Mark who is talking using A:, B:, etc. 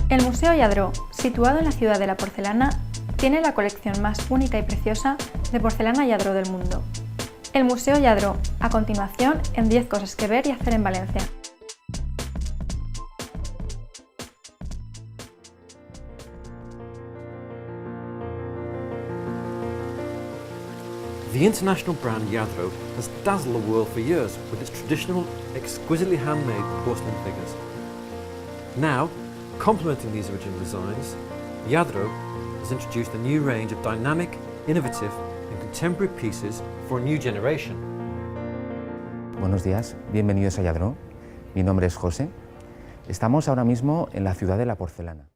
A: El Museo Lladró, situado en la ciudad de la porcelana, tiene la colección más única y preciosa de porcelana Lladró del mundo. El Museo Lladró, a continuación, en 10 cosas que ver y hacer en Valencia.
B: The international brand Lladró has dazzled the world for years with its traditional, exquisitely handmade porcelain figures. Now, complementing these original designs, Lladró has introduced a new range of dynamic, innovative and contemporary pieces for a new generation.
C: Buenos días, bienvenidos a Lladró. Mi nombre es José. Estamos ahora mismo en la ciudad de la porcelana.